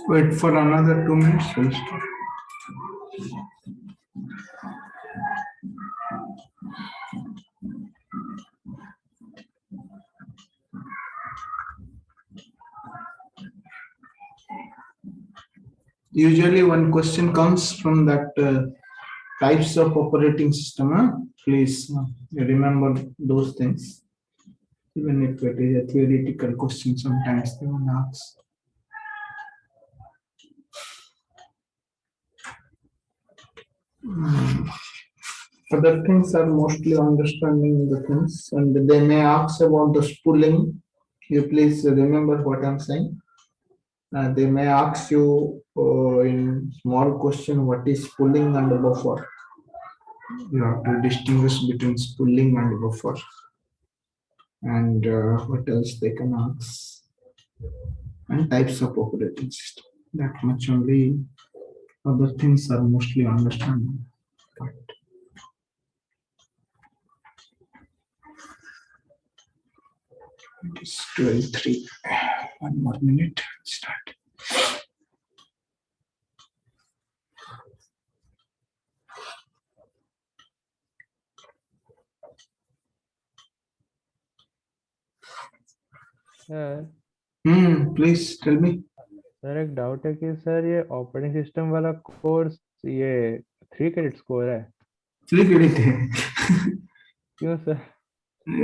Wait for another 2 minutes. We'll start. Usually one question comes from that types of operating system. Huh? Please remember those things. Even if it is a theoretical question, sometimes they will ask. Other things are mostly understanding the things, and they may ask about the spooling. You please remember what I'm saying. They may ask you in small question what is spooling and buffer. You have to distinguish between spooling and buffer. And what else they can ask? And types of operating system. That much only. Other things are mostly understanding. It is 12:03. 1 more minute. Start. Please tell me. Sir एक doubt है कि sir ये operating system वाला course ये 3 credit score है 3 credit है क्यों sir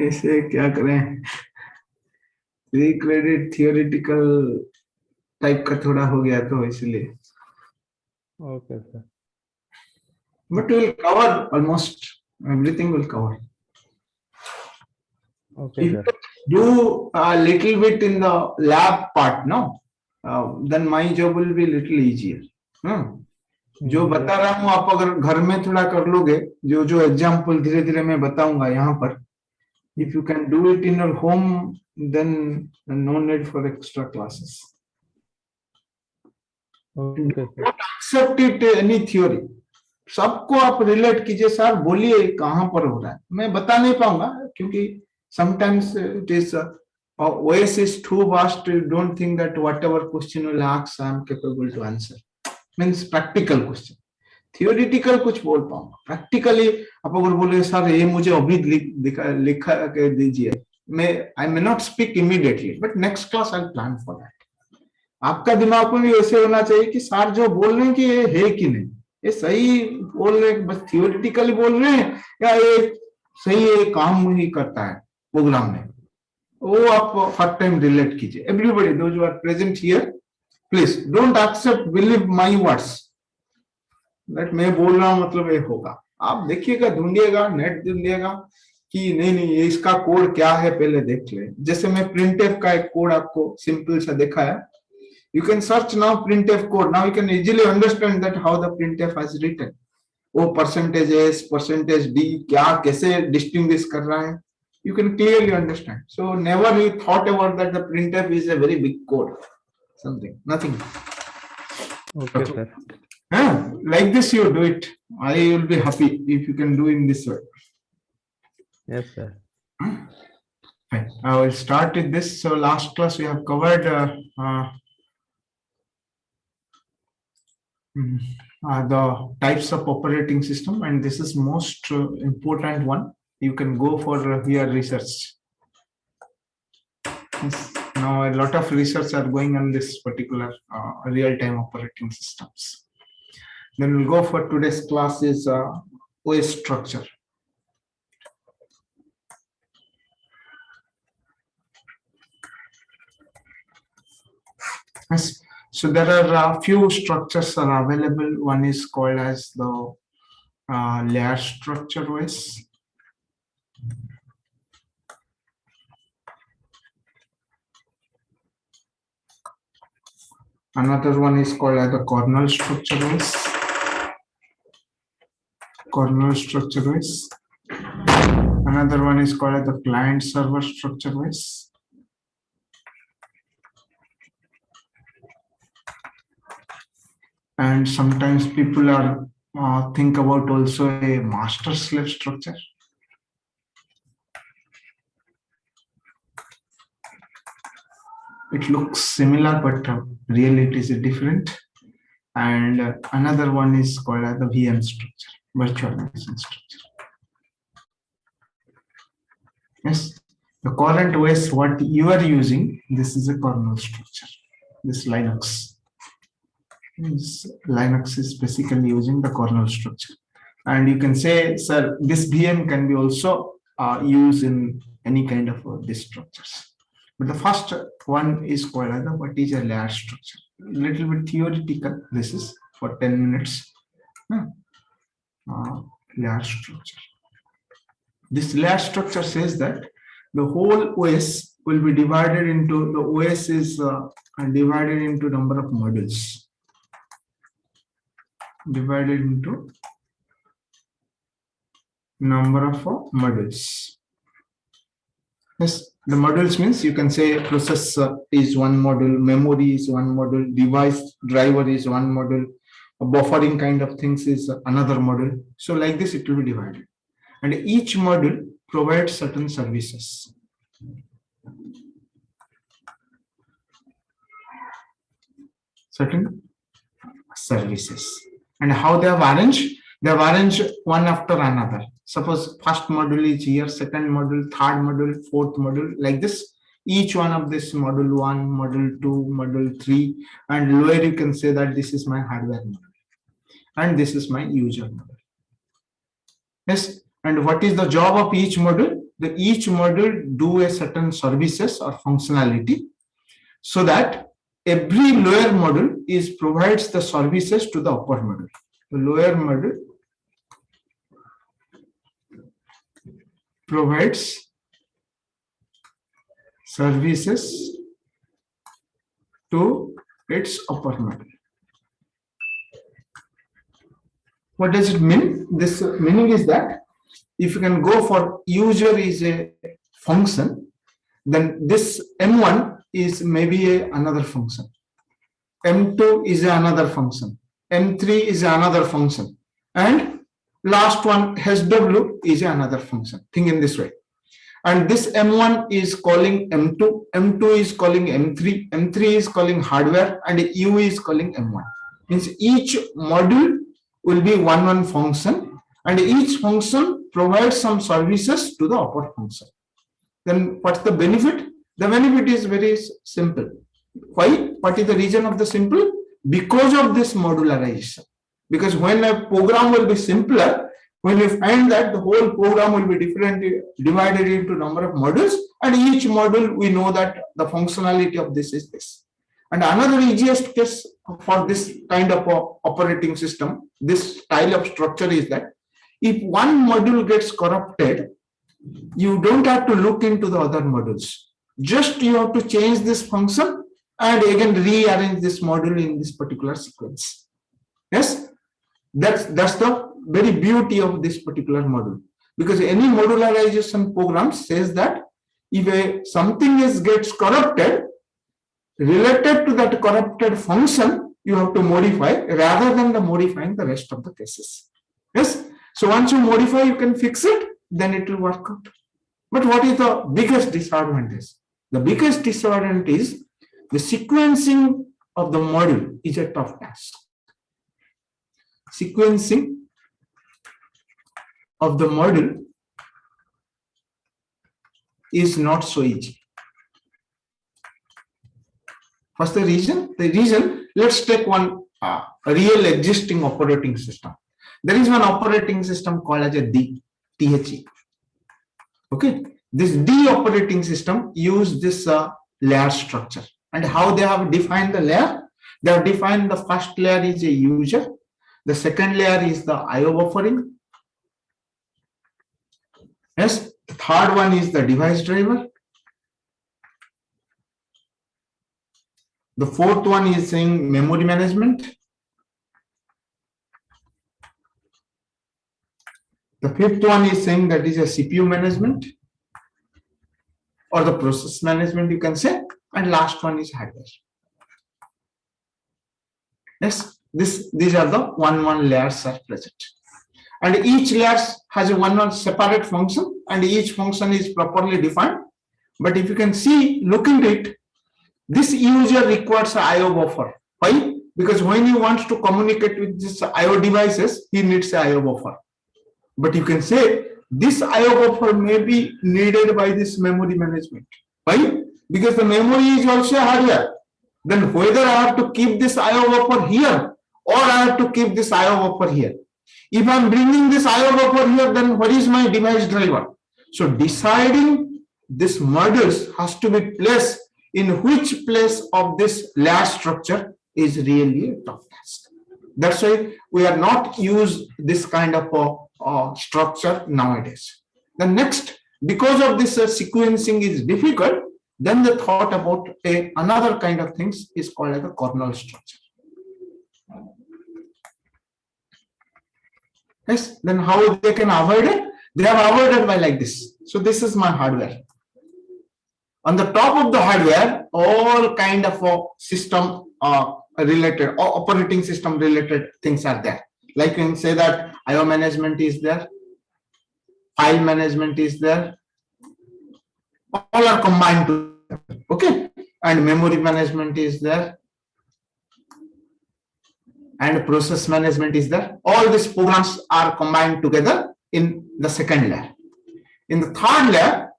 ऐसे क्या करें 3 क्रेडिट थियोरेटिकल टाइप का थोड़ा हो गया तो इसलिए okay sir but we will cover almost everything will cover okay if sir. you do a little bit in the lab part no then my job will be little easier जो बता रहा हूँ आप अगर घर में थोड़ा कर लोगे जो जो एग्जाम्पल धीरे धीरे मैं बताऊंगा यहाँ पर if you can do it in your home then no need for extra classes okay sir. Don't accept it any theory सबको आप रिलेट कीजिए सर बोलिए कहां पर हो रहा है मैं बता नहीं पाऊंगा क्योंकि sometimes it is OS is too vast you don't think that whatever question will ask I am capable to answer means practical question theoretical कुछ बोल पाऊंगा practically आप अगर बोले सर ये मुझे अभी लिखा के दीजिए मैं I may not speak immediately but next class I'll plan for that आपका दिमाग में भी वैसे होना चाहिए कि सर जो बोल रहे हैं कि ये है कि नहीं ये सही बोल रहे हैं बस थियोरेटिकली बोल रहे हैं या ये सही है काम ही करता है प्रोग्राम में वो आप हर टाइम रिलेट कीजिए everybody those who are present here please don't accept believe my words that मैं बोल रहा हूं मतलब ये होगा आप देखिएगा ढूंढिएगा नेट ढूंढिएगा कि नहीं नहीं ये इसका कोड क्या है पहले देख ले जैसे मैं प्रिंटफ का एक कोड आपको सिंपल सा दिखाया You can search now printf code. Now you can easily understand that how the printf has written. वो percentage s, percentage d क्या कैसे distinguish कर रहा है? You can clearly understand. So never you thought about that the printf is a very big code. Something, nothing. Okay sir. Like this you do it. I will be happy if you can do in this way. Yes sir. Fine. I will start with this. So last class we have covered the types of operating system and this is most important one you can go for your research now a lot of research are going on this particular real-time operating systems then we'll go for today's class is OS structure yes. So there are a few structures are available. One is called as the layer structure OS. Another one is called as the kernel structure OS. Kernel structure OS. Another one is called as the client server structure OS. And sometimes people are think about also a master slave structure. It looks similar, but really it is different. And another one is called as the VM structure, virtual machine structure. Yes, the current OS what you are using, this is a kernel structure. This Linux is basically using the kernel structure. And you can say, sir, this VM can be also used in any kind of these structures. But the first one is called as what is a layer structure. Little bit theoretical. This is for 10 minutes. Layer structure. This layer structure says that the whole OS will be divided into, the OS is divided into number of modules. Divided into number of modules. Yes, the modules means you can say processor is one module, memory is one module, device driver is one module, buffering kind of things is another module. So like this it will be divided. And each module provides certain services. Certain services. And how they have arranged? They have arranged one after another. Suppose first module is here, second module, third module, fourth module, like this. Each one of this module 1, module 2, module 3, and lower you can say that this is my hardware module. And this is my user module. Yes. And what is the job of each module? Each module do a certain services or functionality so that every lower module provides the services to the upper module. The lower module provides services to its upper module. What does it mean? This meaning is that if you can go for user is a function, then this M1 is maybe another function. M2 is another function. M3 is another function. And last one, SW, is another function. Think in this way. And this M1 is calling M2, M2 is calling M3, M3 is calling hardware, and U is calling M1. Means each module will be one function, and each function provides some services to the upper function. Then what's the benefit? The benefit is very simple. Why? What is the reason of the simple? Because of this modularization. Because when a program will be simpler, when you find that the whole program will be differently divided into number of modules, and each module we know that the functionality of this is this. And another easiest case for this kind of operating system, this style of structure is that if one module gets corrupted, you don't have to look into the other modules. Just you have to change this function and again rearrange this module in this particular sequence. Yes, that's the very beauty of this particular module. Because any modularization program says that if something gets corrupted, related to that corrupted function, you have to modify rather than modifying the rest of the cases. Yes. So once you modify, you can fix it, then it will work out. But what is the biggest disadvantage? The biggest disadvantage is the sequencing of the module is a tough task. Sequencing of the module is not so easy. What's the reason? The reason, let's take one real existing operating system. There is one operating system called as a D, THE. Okay, this D operating system use this layer structure. And how they have defined the layer? They have defined the first layer is a user, the second layer is the IO buffering. Yes, the third one is the device driver. The fourth one is saying memory management. The fifth one is saying that is a CPU management or the process management, you can say. And last one is hardware. Yes, these are the one layers are present. And each layer has a one separate function, and each function is properly defined. But if you can see, look into it, This user requires a IO buffer. Why? Because when he wants to communicate with this IO devices, he needs a IO buffer. But you can say this IO buffer may be needed by this memory management. Why? Because the memory is also hardware. Then whether I have to keep this IO buffer here or I have to keep this IO buffer here. If I'm bringing this IO buffer here, then what is my device driver? So deciding this modules has to be placed in which place of this layer structure is really a tough task. That's why we are not use this kind of a structure nowadays. The next, because of this sequencing is difficult, then the thought about another kind of things is called as a kernel structure. Yes, then how they can avoid it? They have avoided by like this. So this is my hardware. On the top of the hardware, all kind of system related or operating system related things are there. Like you can say that IO management is there, file management is there, all are combined together. Okay, and memory management is there, and process management is there. All these programs are combined together in the second layer. In the third layer,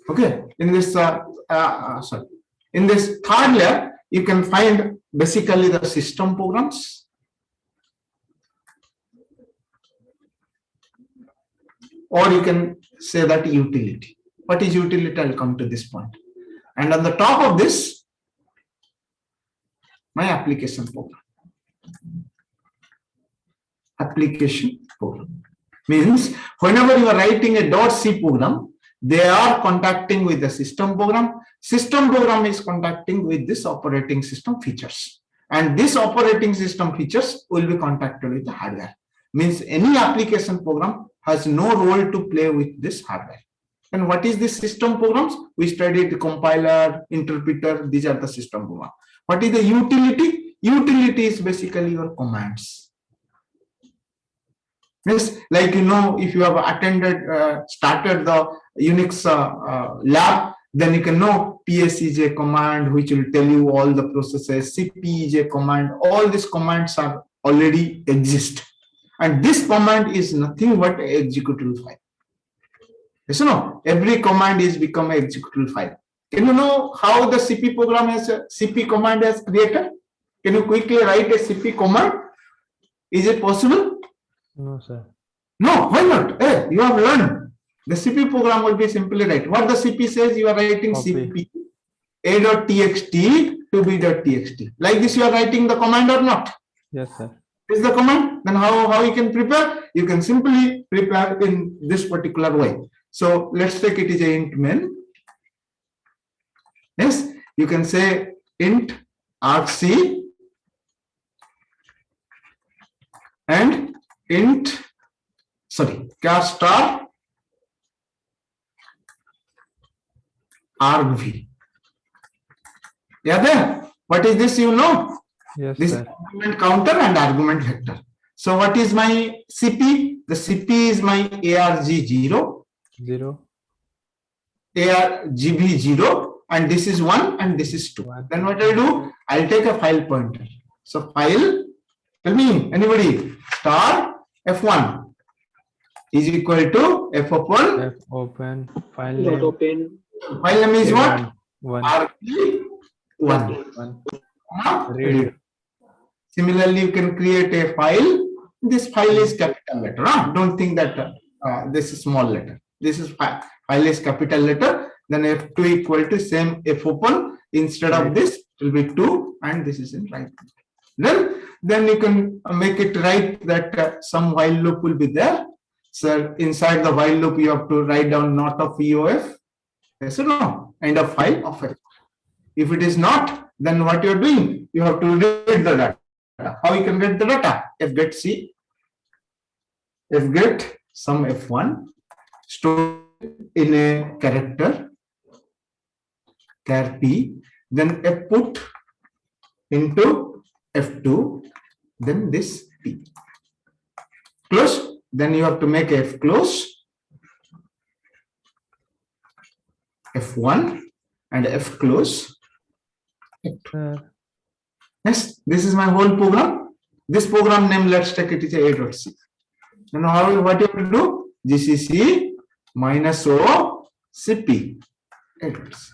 okay, in this in this third layer, you can find basically the system programs, or you can say that utility. What is utility? I'll come to this point. And on the top of this, my application program. Application program means whenever you are writing a .c program, they are contacting with the system program. System program is contacting with this operating system features, and this operating system features will be contacted with the hardware. Means any application program has no role to play with this hardware. And what is this system programs? We studied the compiler, interpreter. These are the system programs. What is the utility? Utility is basically your commands. Yes, like if you have attended, started the Unix lab, then you can know PS is a command which will tell you all the processes. CP is a command. All these commands are already exist, and this command is nothing but an executable file. Yes or no? Every command is become an executable file. Can you know how the CP program has a CP command has created? Can you quickly write a CP command? Is it possible? No, sir. No, why not? Hey, you have learned. The CP program will be simply write. What the CP says, you are writing Copy. CP a.txt to b.txt. Like this, you are writing the command or not? Yes, sir. This is the command. Then how you can prepare? You can simply prepare in this particular way. So let's take it as a int main. Yes, you can say int argc and int char star argv. Yeah, there. What is this? You know? Yes, This sir. argument counter and argument vector. So what is my CP? The CP is my arg0, 0. argv0, and this is 1 and this is 2. Then what I'll do? I'll take a file pointer. So file, tell me, anybody, star f1 is equal to f open. F open file name. open. File name is what? 1. rp1. Read. Similarly, you can create a file. This file is capital letter. Don't think that this is small letter. This is file is capital letter. Then f2 equal to same f open. Instead of this, it will be 2, and this is in right. Then you can make it right that some while loop will be there. So inside the while loop, you have to write down not of EOF. Yes or no? End of file of F. If it is not, then what you are doing? You have to read the data. How you can read the data? Fget C, Fget some F1 stored in a character char P, then F put into F2, then this P. Close. Then you have to make F close, F1, and F close. Sir, Yes, this is my whole program. This program name, let's take it is A.C. Then how, what you have to do? GCC minus O CP. A.C.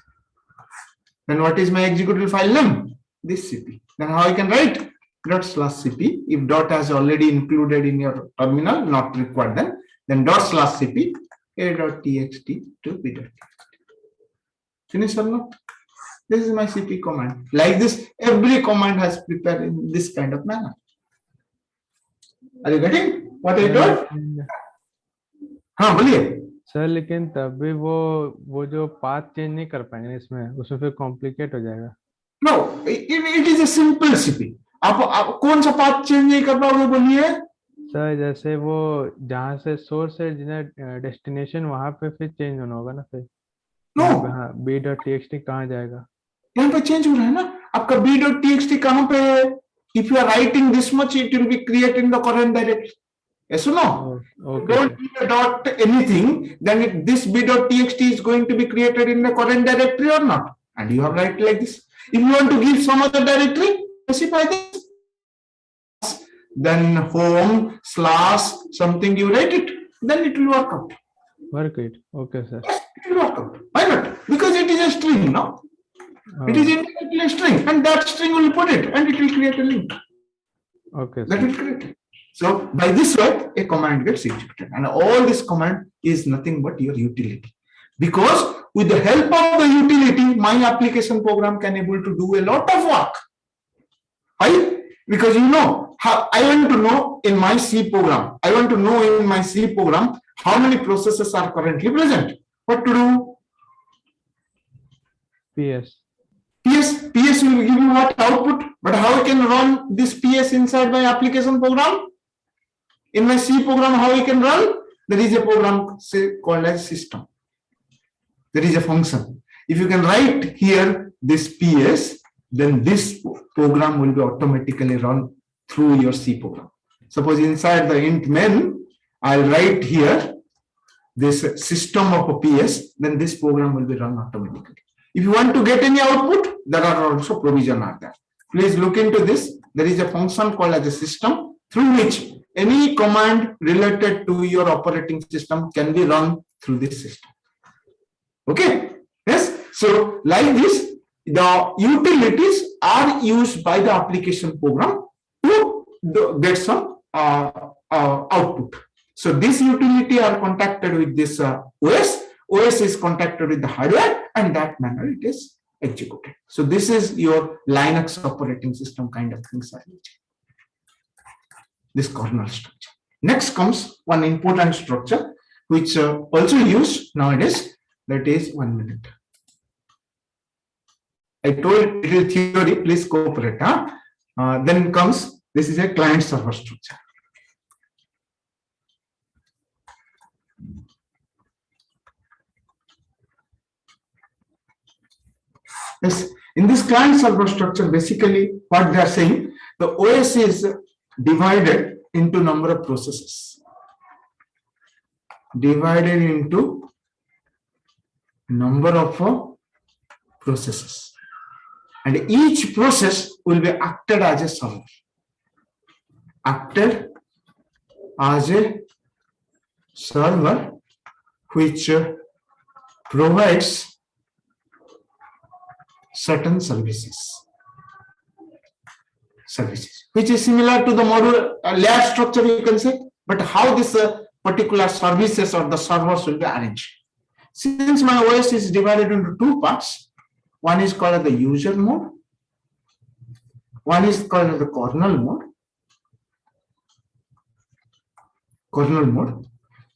Then what is my executable file name? This CP. Then how I can write? Dot slash CP. If dot has already included in your terminal, not required then dot slash CP A.txt to B.txt. Finish or not? This is my CP command. Like this, every command has prepared in this kind of manner. Are you getting what I told? हाँ बोलिए. Sir लेकिन तब भी वो जो path change नहीं कर पाएंगे इसमें, उसमें फिर कॉम्प्लिकेट हो जाएगा. No, it is a simple CP. आप कौन सा पाथ चेंज नहीं कर पाओगे बोलिए? सर जैसे वो जहाँ से सोर्स है जिन्हें डेस्टिनेशन वहां पे फिर चेंज होना होगा ना फिर. No. हाँ b.txt कहाँ जाएगा? यहाँ पे चेंज हो रहा है ना. आपका b.txt कहाँ पे है? If you are writing this much, it will be created in the current directory. Yes or no? Okay. Don't give a dot anything, then this b.txt is going to be created in the current directory or not. And you have write like this. If you want to give some other directory, specify this. Then home / something you write it, then it will work out. Work it. Okay, sir. Yes, it will work out. Why not? Because it is a string, no? It is indirectly a string, and that string will put it, and it will create a link. Okay, That sir. will create it. So by this way, a command gets executed, and all this command is nothing but your utility. Because with the help of the utility, my application program can able to do a lot of work. Why? Because you know, how I want to know in my C program, how many processes are currently present. What to do? PS will give you what output, but how I can run this PS inside my application program? In my C program, how I can run? There is a program called as system. There is a function. If you can write here this PS, then this program will be automatically run through your C program. Suppose inside the int main, I'll write here this system of a PS, then this program will be run automatically. If you want to get any output, there are also provision are there. Please look into this. There is a function called as a system through which any command related to your operating system can be run through this system. Okay? Yes. So like this, the utilities are used by the application program to get some output. So this utility are contacted with this OS. OS is contacted with the hardware, and that manner it is executed. So this is your Linux operating system kind of things. This kernel structure. Next comes one important structure which also used nowadays. That is 1 minute. I told it is theory. Please cooperate. Then comes, this is a client server structure. Yes, in this client server structure, basically what they are saying, the OS is divided into number of processes. Divided into number of processes. And each process will be acted as a server. Acted as a server which provides certain services, which is similar to the module layer structure, you can say, but how this particular services or the servers will be arranged. Since my OS is divided into two parts, one is called the user mode, one is called the kernel mode.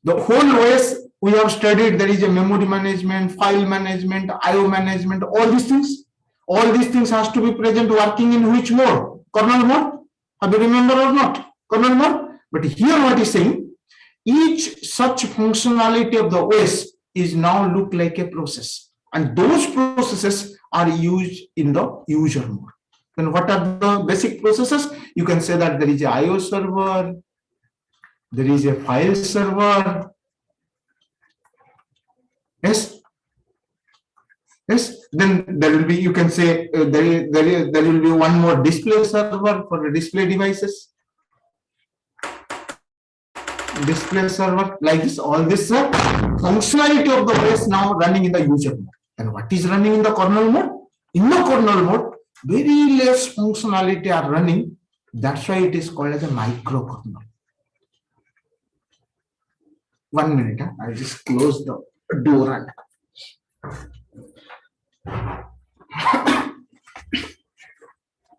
The whole OS we have studied, there is a memory management, file management, IO management, all these things. All these things has to be present working in which mode? Kernel mode? Have you remember or not? Kernel mode? But here what is saying, each such functionality of the OS is now look like a process. And those processes are used in the user mode. Then what are the basic processes? You can say that there is a IO server, there is a file server. Yes. Then there will be, you can say, there will be one more display server for the display devices. Display server like this, all this functionality of the OS now running in the user mode. And what is running in the kernel mode? In the kernel mode, very less functionality are running. That's why it is called as a microkernel. 1 minute, I'll just close the door.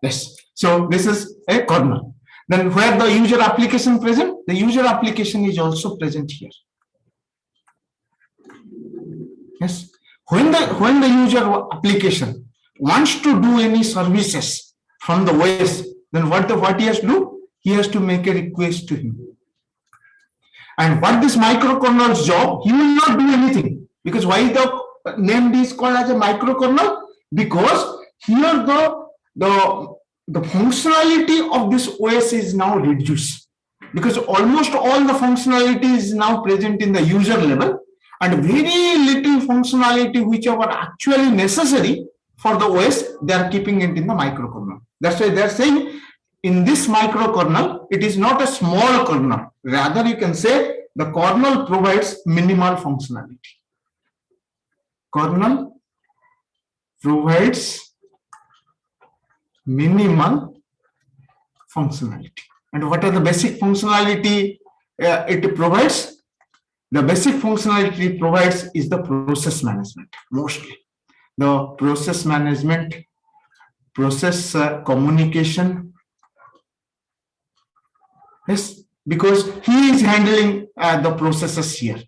Yes, so this is a kernel. Then where the user application present, the user application is also present here. Yes, when the user application wants to do any services from the OS, then what he has to do? He has to make a request to him. And what this microkernel's job, he will not do anything. Because why the name is called as a microkernel? Because here the functionality of this OS is now reduced. Because almost all the functionality is now present in the user level, and very little functionality which are actually necessary for the OS, they are keeping it in the microkernel. That's why they are saying in this microkernel, it is not a small kernel. Rather, you can say the kernel provides minimal functionality. Kernel provides minimal functionality. And what are the basic functionality it provides? The basic functionality it provides is the process management, mostly. The process management, process communication. Yes, because he is handling the processes here.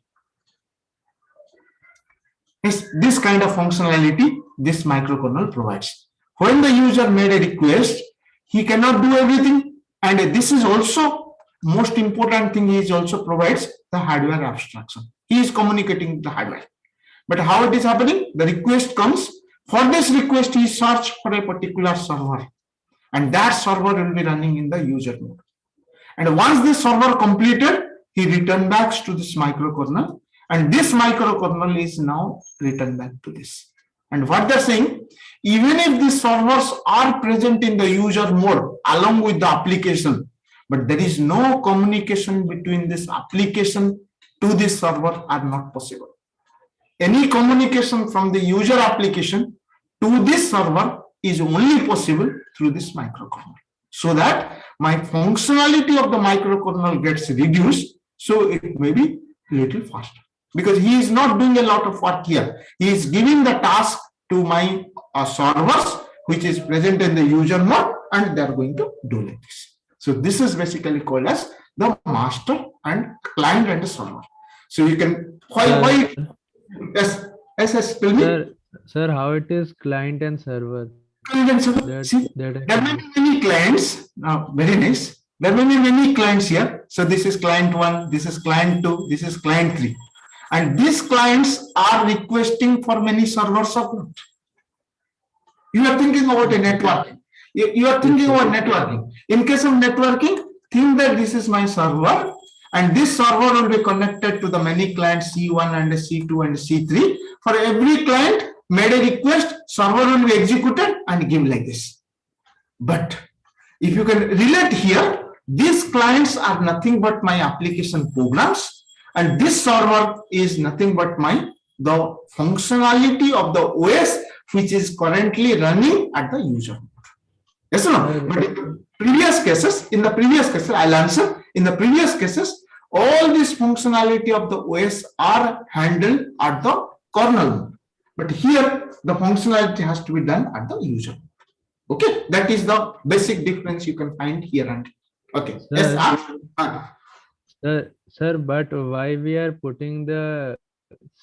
Yes, this kind of functionality this microkernel provides. When the user made a request, he cannot do everything, and this is also most important thing. He also provides the hardware abstraction. He is communicating with the hardware. But how it is happening? The request comes. For this request, he search for a particular server, and that server will be running in the user mode. And once this server completed, he return back to this microkernel, and this microkernel is now returned back to this. And what they're saying, even if these servers are present in the user mode along with the application, but there is no communication between this application to this server are not possible. Any communication from the user application to this server is only possible through this microkernel. So that my functionality of the microkernel gets reduced, so it may be a little faster. Because he is not doing a lot of work here. He is giving the task to my servers, which is present in the user mode, and they are going to do like this. So this is basically called as the master and client and the server. So you can why yes, tell me. Sir, how it is client and server? Client and server. See, there may be many clients. Now, very nice. There may be many clients here. So this is client 1, this is client 2, this is client 3. And these clients are requesting for many servers or not. You are thinking about a networking. You are thinking about networking. In case of networking, think that this is my server, and this server will be connected to the many clients C1 and C2 and C3. For every client made a request, server will be executed and give like this. But if you can relate here, these clients are nothing but my application programs, and this server is nothing but the functionality of the OS which is currently running at the user mode. Yes or no? But in the previous cases, I'll answer. In the previous cases, all this functionality of the OS are handled at the kernel mode. But here, the functionality has to be done at the user mode. Okay, that is the basic difference you can find here and okay. Yes, sir, but why we are putting the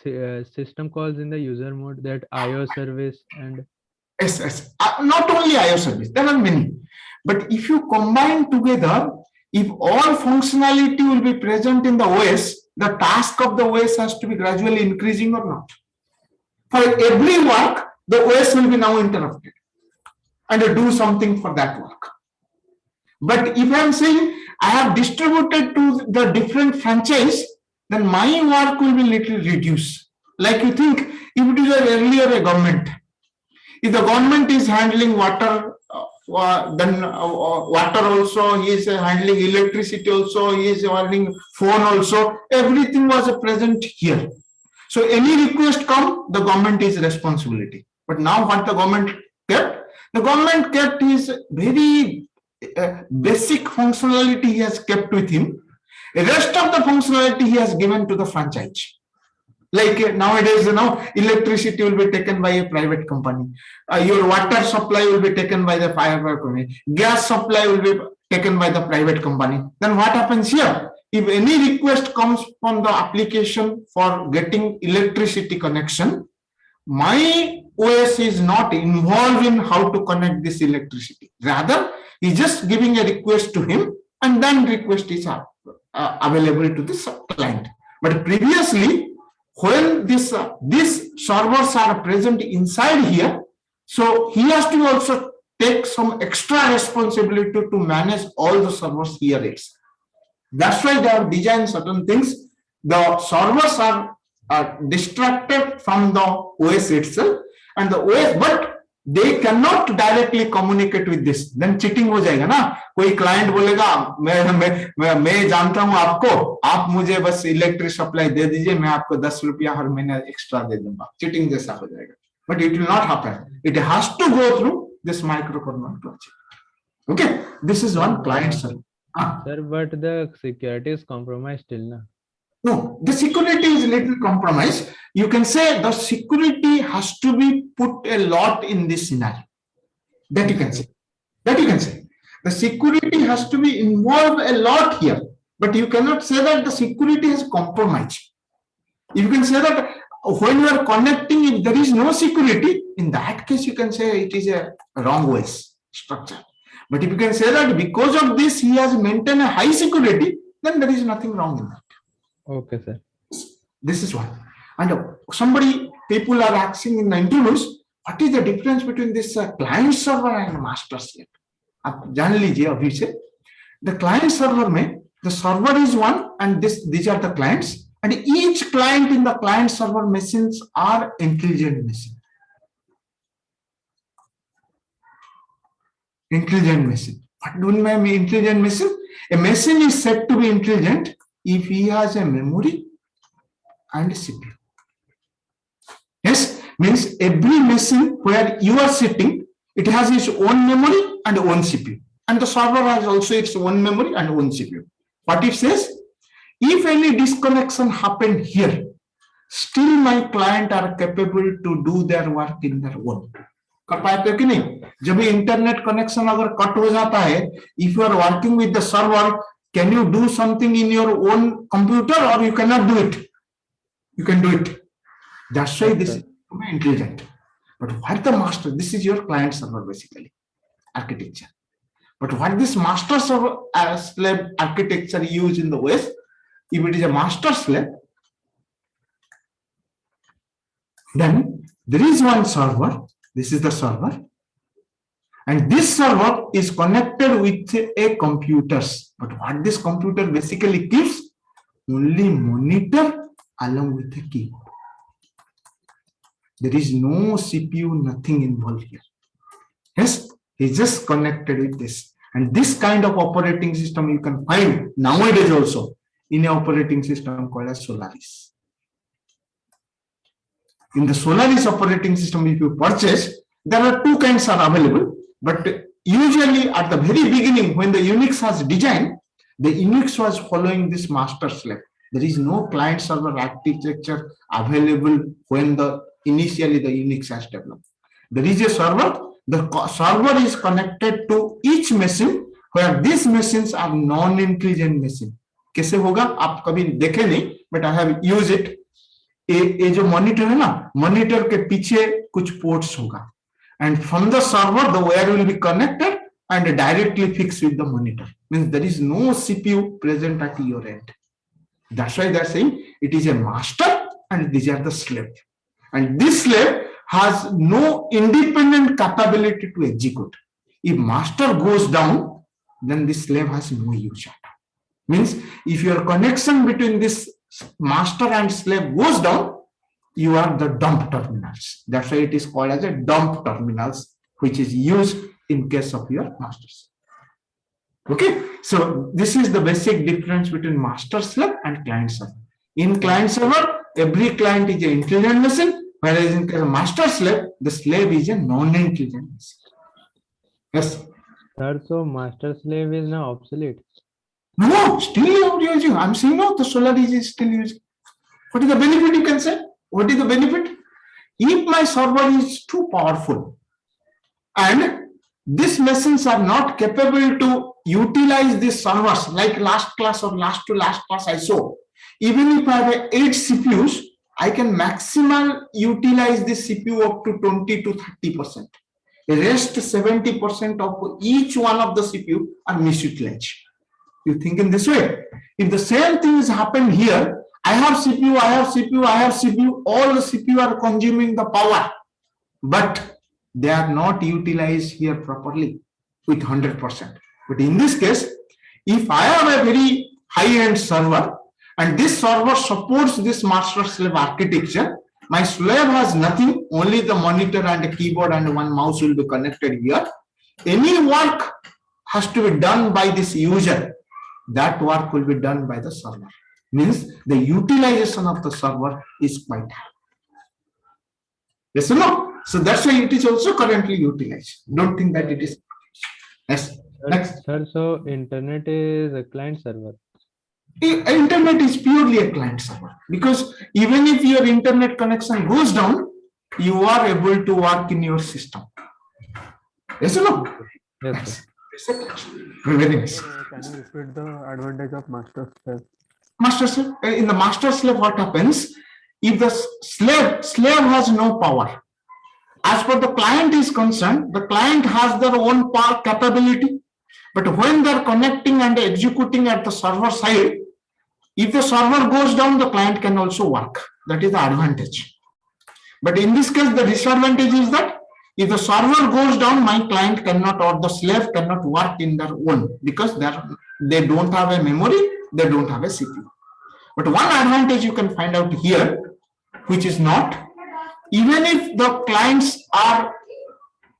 system calls in the user mode, that IO service and yes. Not only IO service, there are many. But if you combine together, if all functionality will be present in the OS, the task of the OS has to be gradually increasing or not. For every work, the OS will be now interrupted and do something for that work. But if I am saying I have distributed to the different franchise, then my work will be little reduced. Like you think, if it is earlier a government, If the government is handling water, then water also, he is handling electricity also, he is handling phone also, everything was present here. So any request come, the government is responsibility. But now what the government kept? The government kept his very basic functionality he has kept with him. The rest of the functionality he has given to the franchise. Like nowadays, electricity will be taken by a private company. Your water supply will be taken by the private company. Gas supply will be taken by the private company. Then what happens here? If any request comes from the application for getting electricity connection, my OS is not involved in how to connect this electricity. Rather, he's just giving a request to him, and then request is available to the client. But previously, when these servers are present inside here, so he has to also take some extra responsibility to manage all the servers here. That's why they have designed certain things. The servers are distracted from the OS itself, and the OS, but they cannot directly communicate with this. Then cheating हो जाएगा ना. कोई client बोलेगा मैं जानता हूँ आपको, आप मुझे बस इलेक्ट्रिक सप्लाई दे दीजिए, मैं आपको 10 रुपया हर महीने एक्स्ट्रा दे दूंगा. चीटिंग जैसा हो जाएगा. But it will not happen. It has to go through this microkernel to achieve. Okay, this is one client server. Sir, but the security is compromised till now. No, the security is a little compromised. You can say the security has to be put a lot in this scenario. That you can say. That you can say. The security has to be involved a lot here. But you cannot say that the security is compromised. You can say that when you are connecting, if there is no security, in that case you can say it is a wrong OS structure. But if you can say that because of this he has maintained a high security, then there is nothing wrong in that. Okay, sir. This is one. And people are asking in the interviews, what is the difference between this client server and master slave? आप जान लीजिए अभी से. The client server में the server is one, and these are the clients, and each client in the client server machines are intelligent machine. Intelligent machine. What do you mean by intelligent machine? A machine is said to be intelligent if he has a memory and a CPU. Yes, means every machine where you are sitting, it has its own memory and own CPU. And the server has also its own memory and own CPU. What it says? If any disconnection happened here, still my client are capable to do their work in their own. कर पाते हो कि नहीं? जब internet connection अगर cut हो जाता है, if you are working with the server, can you do something in your own computer or you cannot do it? You can do it. That's why this is intelligent. But what the master? This is your client server basically, architecture. But what this master server slave architecture used in the West, if it is a master slave, then there is one server. This is the server, and this server is connected with a computers. But what this computer basically keeps? Only monitor along with the keyboard. There is no CPU, nothing involved here. Yes, it's just connected with this. And this kind of operating system you can find nowadays also in an operating system called as Solaris. In the Solaris operating system, if you purchase, there are two kinds are available. But usually at the very beginning, when the Unix was designed, the Unix was following this master slave. There is no client server architecture available when initially the Unix has developed. There is a server. The server is connected to each machine, where these machines are non-intelligent machine. कैसे होगा? आप कभी देखे नहीं, but I have used it. ये जो monitor है ना, मॉनिटर के पीछे कुछ पोर्ट्स होगा, and from the server the wire will be connected and directly fixed with the monitor. Means there is no CPU present at your end. That's why they are saying it is a master and these are the slave. And this slave has no independent capability to execute. If master goes down, then this slave has no use. Means if your connection between this master and slave goes down, you are the dump terminals. That's why it is called as a dump terminals, which is used in case of your masters. Okay, so this is the basic difference between master slave and client server. In client server, every client is an intelligent machine, whereas in case of master slave, the slave is a non-intelligent machine. Yes. Sir, so master slave is now obsolete. No, still you are using. I'm saying no, the solar is still using. What is the benefit you can say? What is the benefit? If my server is too powerful and these machines are not capable to utilize these servers, like last class or last to last class I saw, even if I have 8 CPUs, I can maximal utilize this CPU up to 20 to 30%. The rest 70% of each one of the CPU are misutilized. You think in this way. If the same thing has happened here, I have CPU, I have CPU, I have CPU, all the CPU are consuming the power, but they are not utilized here properly with 100%. But in this case, if I have a very high-end server and this server supports this master-slave architecture, my slave has nothing, only the monitor and a keyboard and one mouse will be connected here. Any work has to be done by this user. That work will be done by the server. Means the utilization of the server is quite high. Yes or no? So that's why it is also currently utilized. Don't think that it is. Yes. Next. Sir, so internet is a client server. Internet is purely a client server, because even if your internet connection goes down, you are able to work in your system. Yes or no? Yes. Very nice. Can you repeat the advantage of master slave? Master slave, in the master slave, what happens? If the slave has no power, as per the client is concerned, the client has their own power capability. But when they are connecting and executing at the server side, if the server goes down, the client can also work. That is the advantage. But in this case, the disadvantage is that if the server goes down, my client cannot, or the slave cannot work in their own, because they don't have a memory, they don't have a CPU. But one advantage you can find out here, which is not, even if the clients are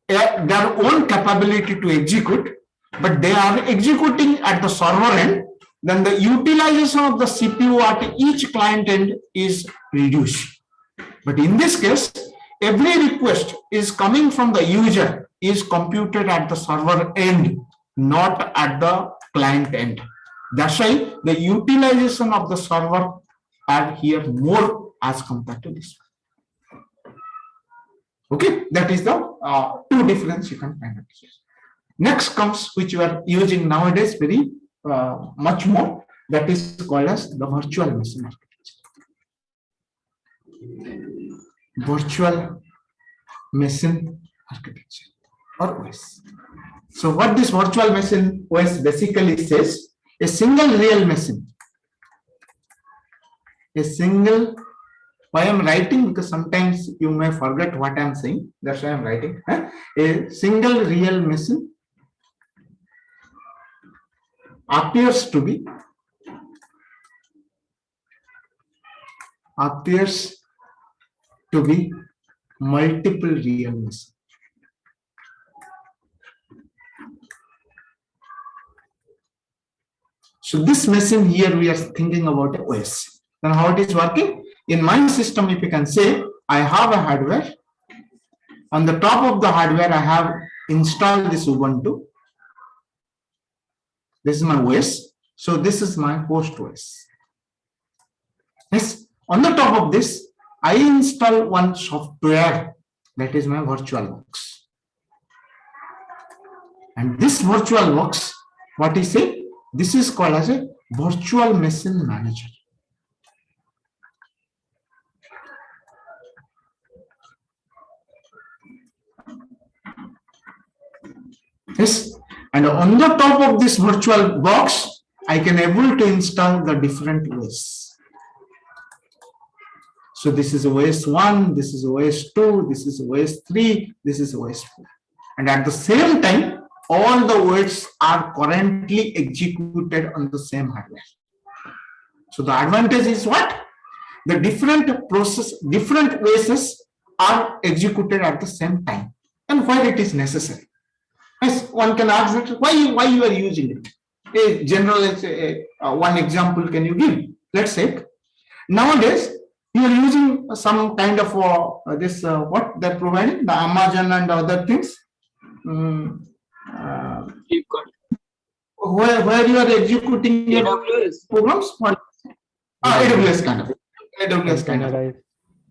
their own capability to execute, but they are executing at the server end, then the utilization of the CPU at each client end is reduced. But in this case, every request is coming from the user is computed at the server end, not at the client end. That's why the utilization of the server are here more as compared to this one. Okay, that is the two difference you can find out here. Next comes, which you are using nowadays very much more, that is called as the virtual machine architecture. Virtual machine architecture or OS. So what this virtual machine OS basically says, a single real machine. A single, why I am writing, because sometimes you may forget what I am saying, that's why I am writing. A single real machine appears to be multiple real machines. So this machine here we are thinking about OS. Then how it is working? In my system, if you can say, I have a hardware. On the top of the hardware, I have installed this Ubuntu. This is my OS. So this is my host OS. Yes. On the top of this, I install one software, that is my VirtualBox. And this VirtualBox, what is it? This is called as a virtual machine manager. Yes, and on the top of this virtual box, I can able to install the different OS. So this is OS 1, this is OS 2, this is OS 3, this is OS 4. And at the same time, all the OS are currently executed on the same hardware. So the advantage is what? the different process, different OSs are executed at the same time, and where it is necessary. Yes, one can ask that why you are using it. A general, one example can you give? Let's say nowadays you are using some kind of this what they're providing, the Amazon and other things. Where you are executing your AWS. programs. What? AWS kind of. AWS kind of. Containerized.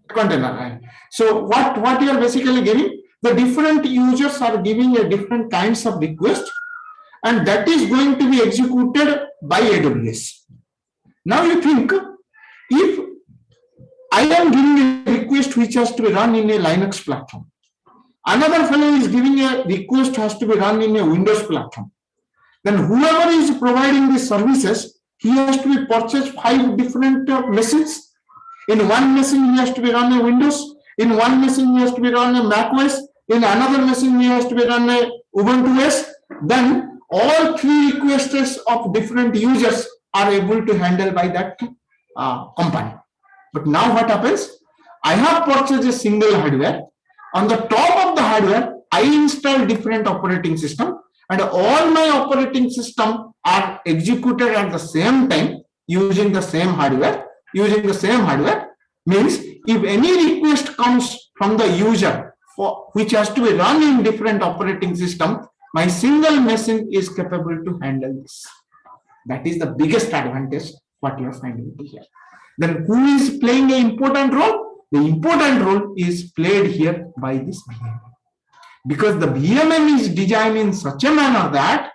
Container. So what you are basically giving, the different users are giving a different kinds of request, and that is going to be executed by AWS. Now you think, if I am giving a request which has to be run in a Linux platform, another fellow is giving a request has to be run in a Windows platform, then whoever is providing these services, he has to be purchased 5 different machines. In one machine he has to be run a Windows, in one machine he has to be run a Mac OS, in another machine he has to be run a Ubuntu OS. Then all 3 requests of different users are able to handle by that company. But now what happens? I have purchased a single hardware. On the top of the hardware, I install different operating system, and all my operating system are executed at the same time using the same hardware. Using the same hardware means if any request comes from the user for which has to be run in different operating system, my single machine is capable to handle this. That is the biggest advantage what you are finding here. Then who is playing an important role? The important role is played here by this VMM. Because the VMM is designed in such a manner that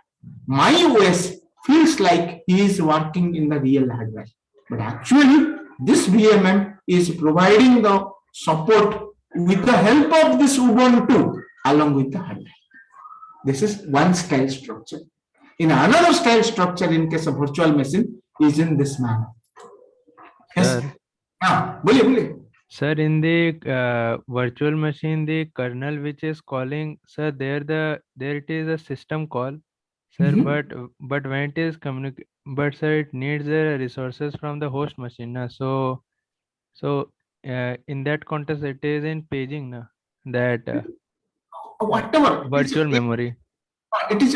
my OS feels like he is working in the real hardware. But actually, this VMM is providing the support with the help of this Ubuntu along with the hardware. This is one style structure. In another style structure, in case of virtual machine, is in this manner. Yes. Sir. Sir, in the virtual machine, the kernel which is calling, sir, there it is a system call, sir. But when it is but sir, it needs the resources from the host machine, na. So in that context, it is in paging, na, that whatever virtual memory. It is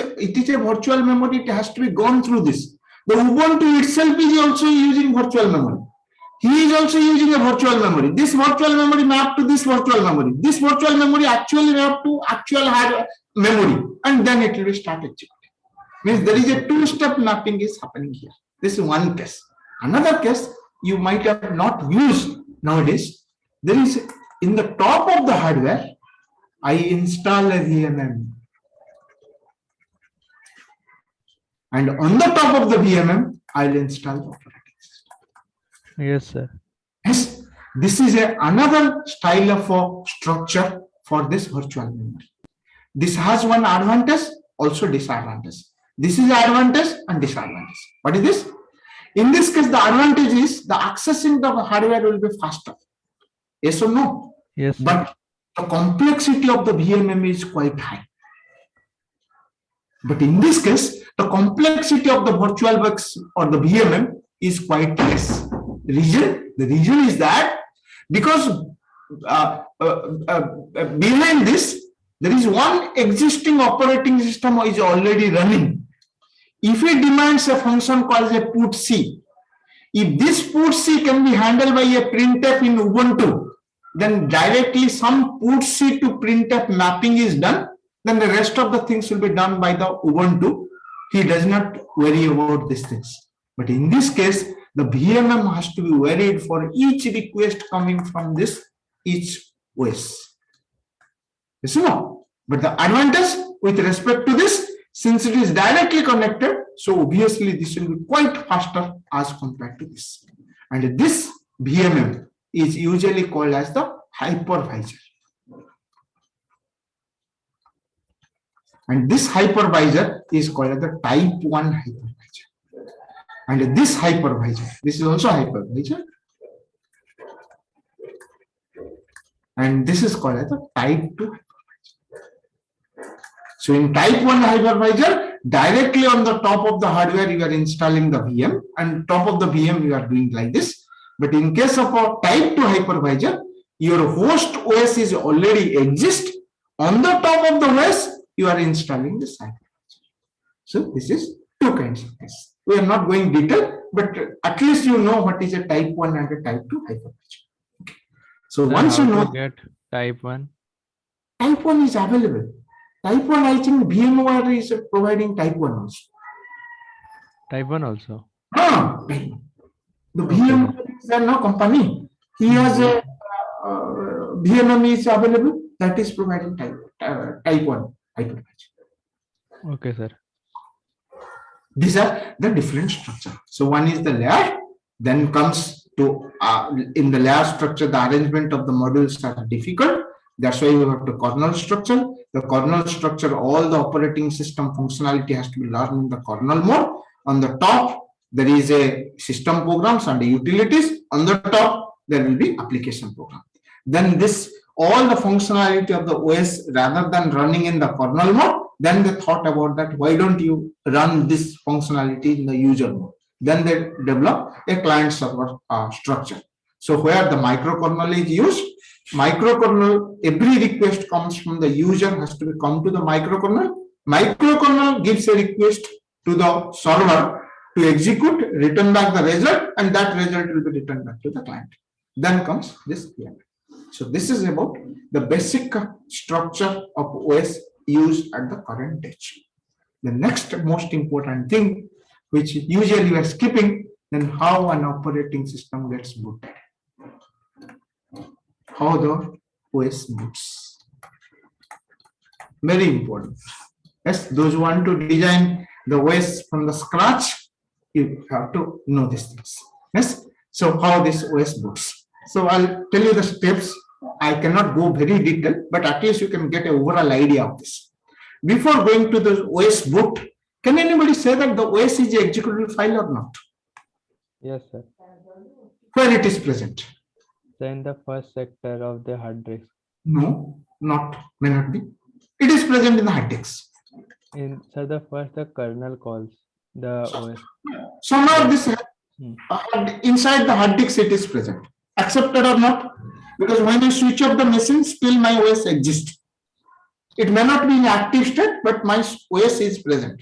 a virtual memory. It has to be gone through this. The Ubuntu itself is also using virtual memory. He is also using a virtual memory. This virtual memory mapped to this virtual memory. This virtual memory actually mapped to actual hardware memory, and then it will start executing. Means there is a 2-step mapping is happening here. This is one case. Another case you might have not used nowadays. There is in the top of the hardware, I install a VMM. And on the top of the VMM, I'll install the operating system. Yes, sir. Yes, this is another style of structure for this virtual memory. This has one advantage, also disadvantage. This is advantage and disadvantage. What is this? In this case, the advantage is the accessing the hardware will be faster. Yes or no? Yes, sir. But the complexity of the VMM is quite high. But in this case, the complexity of the VirtualBox or the VMM is quite less. The reason is that because behind this, there is one existing operating system is already running. If it demands a function called a putc, if this putc can be handled by a printf in Ubuntu, then directly some putc to printf mapping is done, then the rest of the things will be done by the Ubuntu. He does not worry about these things. But in this case, the VMM has to be worried for each request coming from this each OS. Yes or no? But the advantage with respect to this, since it is directly connected, so obviously this will be quite faster as compared to this. And this VMM is usually called as the hypervisor. And this hypervisor is called as the type 1 hypervisor. And this hypervisor, this is also hypervisor. And this is called as the type 2 hypervisor. So in type 1 hypervisor, directly on the top of the hardware, you are installing the VM, and top of the VM, you are doing like this. But in case of a type 2 hypervisor, your host OS is already exist. On the top of the OS, you are installing the hypervisor. So this is two kinds of this. We are not going detail, but at least you know what is a type 1 and a type 2 hypervisor. Okay. So Sir, once how you to know get type 1? type 1 is available. Type 1, I think VMware is providing type 1 also. Type 1 also. The Okay, VMware is no company. He has a VMM is available that is providing type 1 hypervisor. Okay, sir. These are the different structure. So one is the layer, then comes to in the layer structure, the arrangement of the modules are difficult. That's why you have the kernel structure. The kernel structure, all the operating system functionality has to be learned in the kernel mode. On the top, there is a system programs and the utilities. On the top, there will be application program. Then this, all the functionality of the OS, rather than running in the kernel mode, then they thought about that, why don't you run this functionality in the user mode? Then they develop a client server structure. So where the microkernel is used, microkernel, every request comes from the user, has to come to the microkernel. Microkernel gives a request to the server to execute, return back the result, and that result will be returned back to the client. Then comes this PM. So this is about the basic structure of OS used at the current age. The next most important thing, which usually we are skipping, then how an operating system gets booted. How the OS boots. Very important. Yes, those who want to design the OS from the scratch, you have to know these things. Yes, so how this OS boots. So I'll tell you the steps. I cannot go very detailed, but at least you can get an overall idea of this. Before going to the OS boot, can anybody say that the OS is an executable file or not? Yes, sir. Where it is present? So in the first sector of the hard disk. No, may not be. It is present in the hard disk. So the first the kernel calls the OS. So now this inside the hard disk it is present. Accepted or not? Because when you switch off the machine, still my OS exists. It may not be in active state, but my OS is present.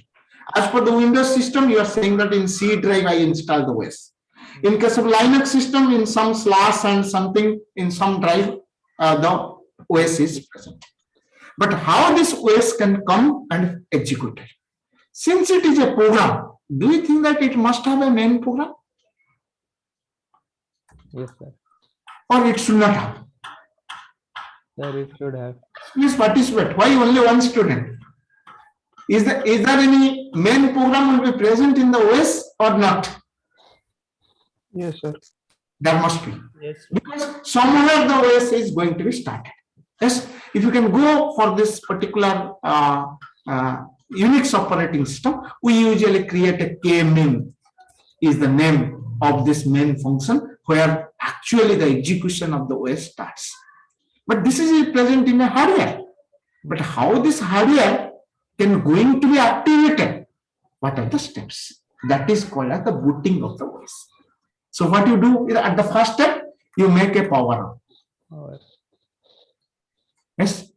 As per the Windows system, you are saying that in C drive I install the OS. In case of Linux system, in some slash and something in some drive, the OS is present. But how this OS can come and execute it? Since it is a program, do you think that it must have a main program? Yes, sir. Or it should not have? Sir, it should have. Please participate. Why only one student? Is there any main program will be present in the OS or not? Yes, sir. There must be. Yes. Because somewhere the OS is going to be started. Yes, if you can go for this particular Unix operating system, we usually create a kmin is the name of this main function where actually the execution of the OS starts. But this is present in a hardware. But how this hardware can going to be activated? What are the steps? That is called as the booting of the OS. So what you do is at the first step, you make a power on. Yes.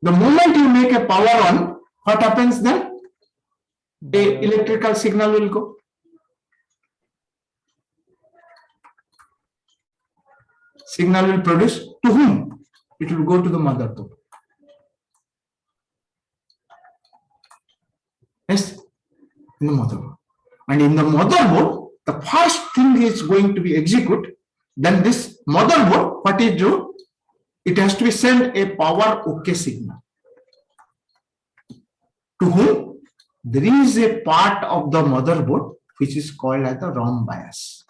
The moment you make a power on, what happens then? The electrical signal will go. Signal will produce to whom? It will go to the motherboard. Yes, in the motherboard. And in the motherboard, the first thing is going to be executed. Then this motherboard, what it do? It has to be send a power OK signal. To whom? There is a part of the motherboard which is called as the ROM BIOS.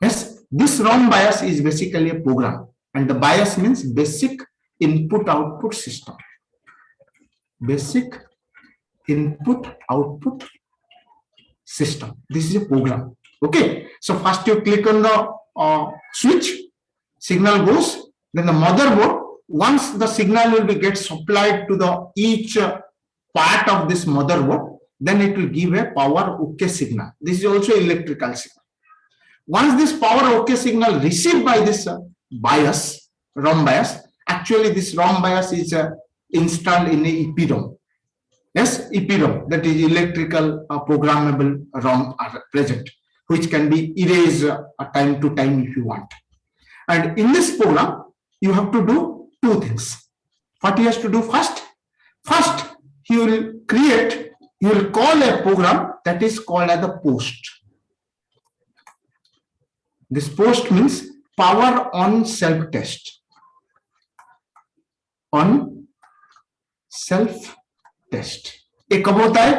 Yes, this ROM BIOS is basically a program, and the BIOS means basic input-output system. Basic input-output system. This is a program. Okay, so first you click on the switch, signal goes, then the motherboard. Once the signal will be get supplied to the each part of this motherboard, then it will give a power OK signal. This is also electrical signal. Once this power OK signal received by this bias, ROM bias, actually this ROM bias is installed in a EPROM. Yes, EPROM, that is electrical programmable ROM are present, which can be erased time to time if you want. And in this program, you have to do two things. What he has to do first? First, he will call a program that is called as the post. This post means power on self test. On self test. ये कब होता है?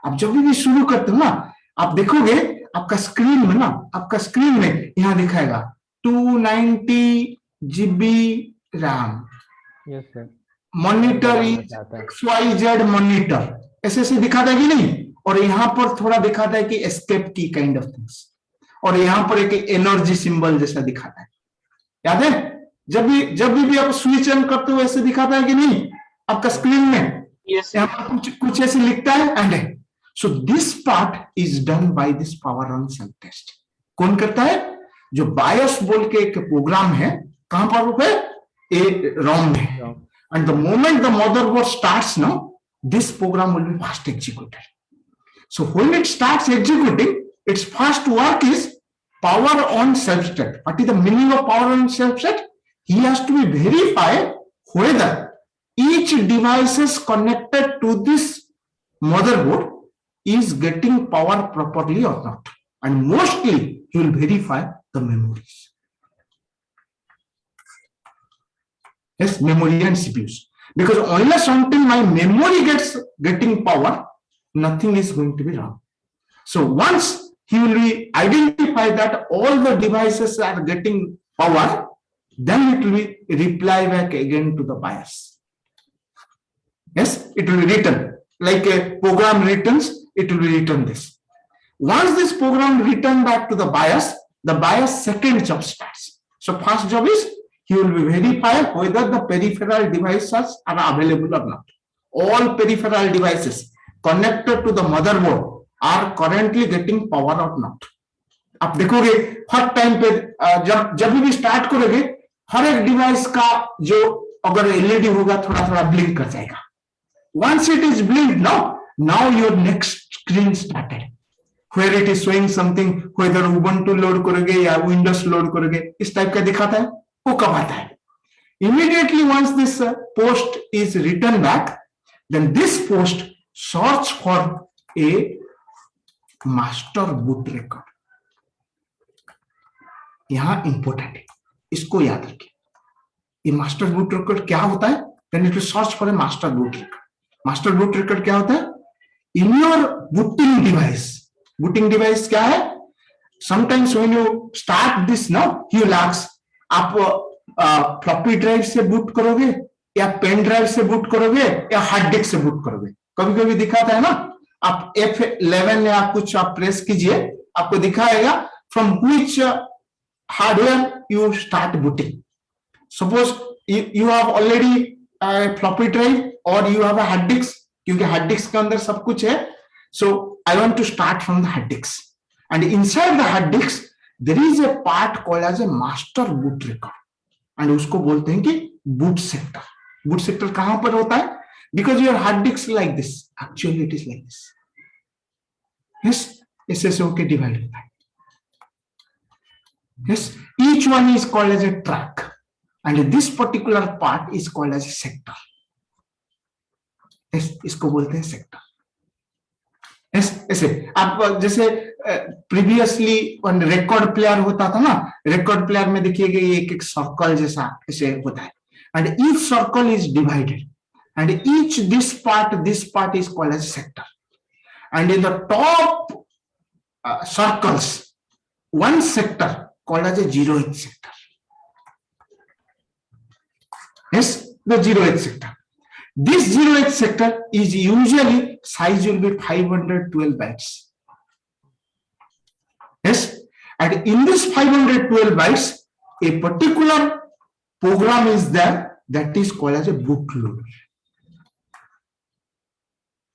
आप जब भी शुरू करते हो ना, आप देखोगे आपका स्क्रीन में ना, आपका स्क्रीन में यहां दिखाएगा 290 GB RAM, yes sir, monitor XYZ monitor, ऐसे दिखाता है कि नहीं? और यहां पर थोड़ा दिखाता है कि एस्केप की काइंड ऑफ थिंग्स, और यहां पर एक एनर्जी सिंबल जैसा दिखाता है। याद है? जब भी आप स्विच ऑन करते हो ऐसे दिखाता है कि नहीं आपका स्क्रीन में? Yes, यहाँ पर कुछ ऐसे लिखता है and so this part is done by this power on self test. कौन करता है? जो बायस बोल के एक प्रोग्राम है, कहां पर है? ए रोम में। And the moment the motherboard starts now, this program will be fast executed. So when it starts executing, it's first work is power on self state. What is the meaning of power on self state? He has to be verify whether each device connected to this motherboard is getting power properly or not, and mostly he will verify the memories. Yes, memory and CPUs, because unless until my memory getting power, nothing is going to be wrong. So once he will be identify that all the devices are getting power, then it will be reply back again to the BIOS. Yes, it will be written like a program returns, it will be written this. Once this program return back to the BIOS second job starts. So first job is he will be verify whether the peripheral devices are available or not. All peripheral devices connected to the motherboard are currently getting power or not. आप देखोगे हर time पे जब भी start करोगे, हर एक device का जो अगर एलईडी होगा थोड़ा थोड़ा ब्लिंक कर जाएगा। Once it is blinked, now your next screen started, where it is showing something, whether Ubuntu load करोगे या Windows लोड करोगे, इस टाइप का दिखाता है। वो कब आता है? Immediately once this post is written back, then this post search for a master boot record. यहां इंपोर्टेंट है, इसको याद रखिए। ये मास्टर बूट रिकॉर्ड क्या होता है? Then it will search for a master boot record. Master boot record क्या होता है? इन योर बूटिंग डिवाइस क्या है? Sometimes when you start this now, he will ask आप फ्लॉपी ड्राइव से बूट करोगे या पेन ड्राइव से बूट करोगे या हार्ड डिस्क से बूट करोगे। कभी कभी दिखाता है ना, आप F11 या कुछ आप प्रेस कीजिए, आपको दिखाएगा from which hardware you start booting. Suppose you have already floppy drive और you have a hard disk, क्योंकि हार्ड डिस्क के अंदर सब कुछ है। So I want to start from the hard disk, and inside the hard disk there is a part called as a master boot record, and उसको बोलते हैं कि बूट सेक्टर। बूट सेक्टर कहां पर होता है? Because your hard disk like this, actually it is like this. Yes, SSO के divide होता है. Yes, each one is called as a track, and this particular part is called as a sector. Yes, इसको बोलते हैं sector. Yes, ऐसे आप जैसे previously record player होता था ना, record player में देखिएगा ये एक सर्कल जैसा ऐसे होता है, and each circle is divided. And each this part is called as sector, and in the top circles, one sector called as a 0th sector. Yes, the 0th sector. This 0th sector is usually size will be 512 bytes. Yes, and in this 512 bytes, a particular program is there that is called as a bootloader. Yes, this bootloader is called as a bootloader. Yes, this bootloader is called as a bootloader.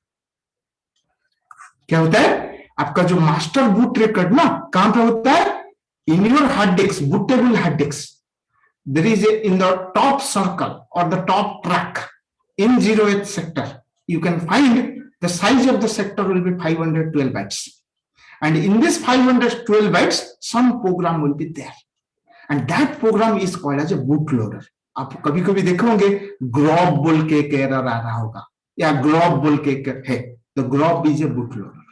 Yes, this bootloader is called as a bootloader. Yes, क्या होता है, आपका जो master boot record ना कहां पे होता है, in your hard disk, bootable hard disk, there is a in the top circle or the top track in 0th sector, you can find the size of the sector will be 512 bytes, and in this 512 bytes some program will be there, and that program is called as a bootloader. आप कभी कभी देखोगे ग्रॉब बोल के एक error आ रहा होगा, या ग्रॉब बोल के एक है, the ग्रॉब इज ए bootloader,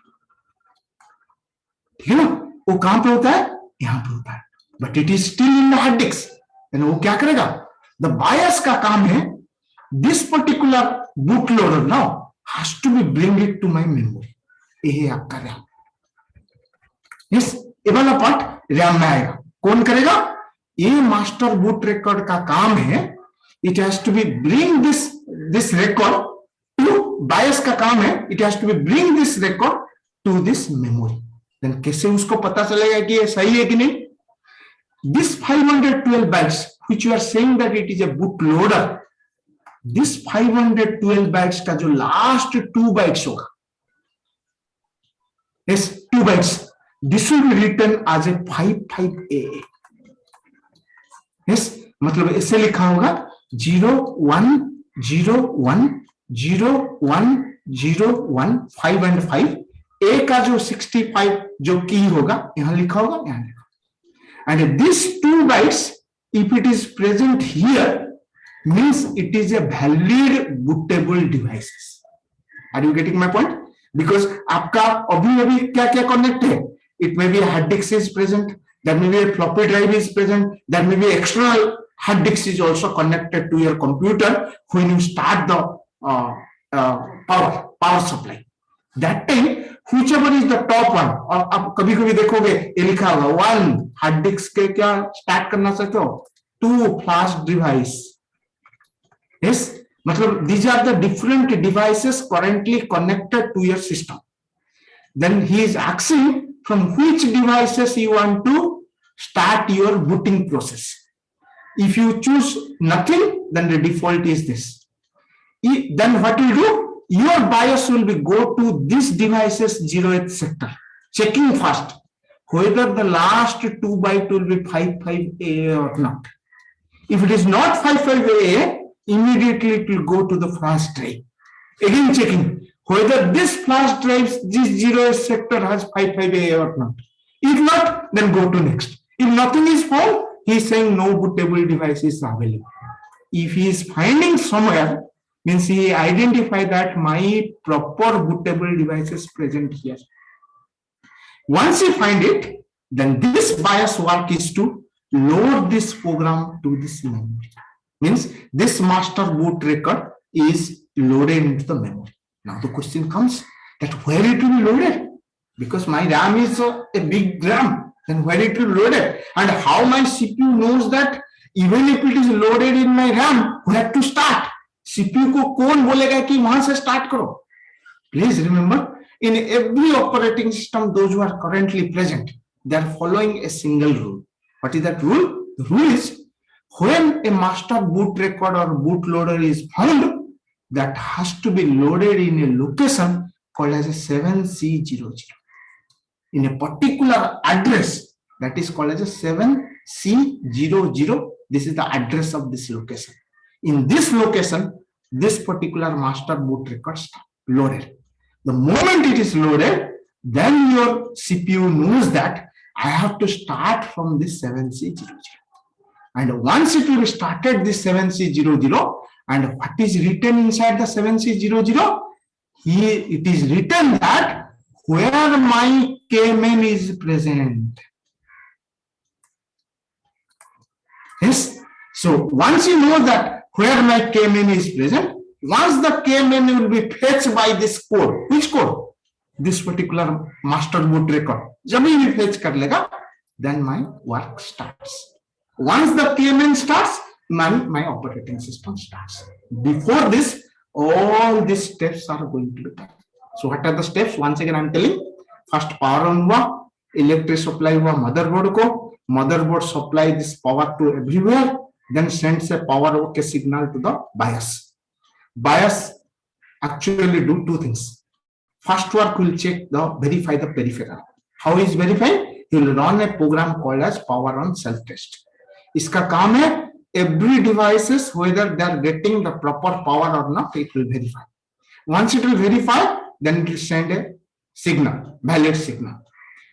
ठीक है ना, वो कहां पे होता है, यहां पे होता है, but it is still in the hard disk. वो क्या करेगा, द बायस का काम है, this particular boot loader now has to be bring it to my memory, ये है आपका रैम। यस, ये वाला पार्ट रैम में आएगा, कौन करेगा, ये मास्टर बूट रिकॉर्ड का काम है, it has to be bring this record to, BIOS का काम है, it has to be bring this record to this memory. Then कैसे उसको पता चलेगा कि ये सही है कि नहीं, this 512 bytes which you are saying that it is a bootloader, this 512 bytes का जो last 2 bytes होगा, yes 2 bytes, this will be written as a 55AA, yes, मतलब ऐसे लिखा होगा 01010101 5 and 5, A का जो 65 जो की होगा यहां लिखा होगा, यहां लिखा, and these 2 bytes if it is present here means it is a valid bootable devices. Are you getting my point? Because आपका अभी क्या क्या कनेक्ट है, it may be a hard disk is present, there may be a floppy drive is present, there may be external hard disk is also connected to your computer when you start the power supply, that time whichever is the top one, और आप कभी कभी देखोगे ये लिखा होगा 1 hard disk के क्या स्टार्ट करना चाहते हो, 2 फ्लैश डिवाइस, यस, मतलब these are the different devices currently connected to your system, then he is asking from which devices you want to start your booting process. If you choose nothing, then the default is this, then what you do, your BIOS will be go to this device's 0th sector, checking first whether the last 2 byte will be 55AA or not. If it is not 55AA, immediately it will go to the flash drive, again checking whether this flash drive, this 0th sector has 55AA or not. If not, then go to next. If nothing is found, he is saying no bootable device is available. If he is finding somewhere, means he identify that my proper bootable device is present here. Once you find it, then this BIOS work is to load this program to this memory. Means this master boot record is loaded into the memory. Now the question comes that where it will be loaded? Because my RAM is a big RAM, then where it will be loaded? And how my CPU knows that even if it is loaded in my RAM, where to start? CPU को कौन बोलेगा कि वहां से start करो? Please remember, in every operating system, those who are currently present, they are following a single rule. What is that rule? The rule is when a master boot record or bootloader is found, that has to be loaded in a location called as a 7C00. In a particular address that is called as a 7C00. This is the address of this location. In this location, this particular master boot record is loaded. The moment it is loaded, then your CPU knows that I have to start from this 7C00. And once it will be started this 7C00, and what is written inside the 7C00? Here it is written that where my K-main is present. Yes. So once you know that where my K-main is present, once the K-main will be fetched by this code, which code? This particular master boot record. जब भी fetch कर लेगा, then my work starts. Once the K-main starts, my operating system starts. Before this, all these steps are going to be done. So what are the steps? Once again, I am telling. First, power on हुआ, electric supply हुआ motherboard को, motherboard supply this power to everywhere, then sends a power okay signal to the BIOS. BIOS actually do two things. first work will check verify the peripheral. How is verified? He will run a program called as power on self test. इसका काम है every devices whether they are getting the proper power or not, it will verify. Once it will verify, then it will send a signal, valid signal.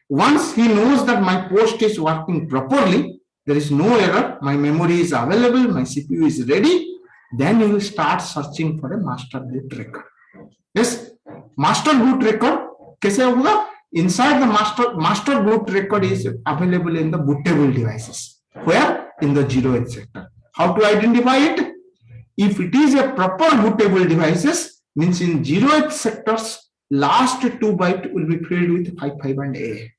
Once he knows that my post is working properly, there is no error, my memory is available, my CPU is ready, then you will start searching for a master boot record. Yes, master boot record कैसे होगा? Inside the master boot record is available in the bootable devices. Where? In the 0th sector. How to identify it? If it is a proper bootable devices, means in 0th sectors, last 2 bytes will be filled with 55 and A.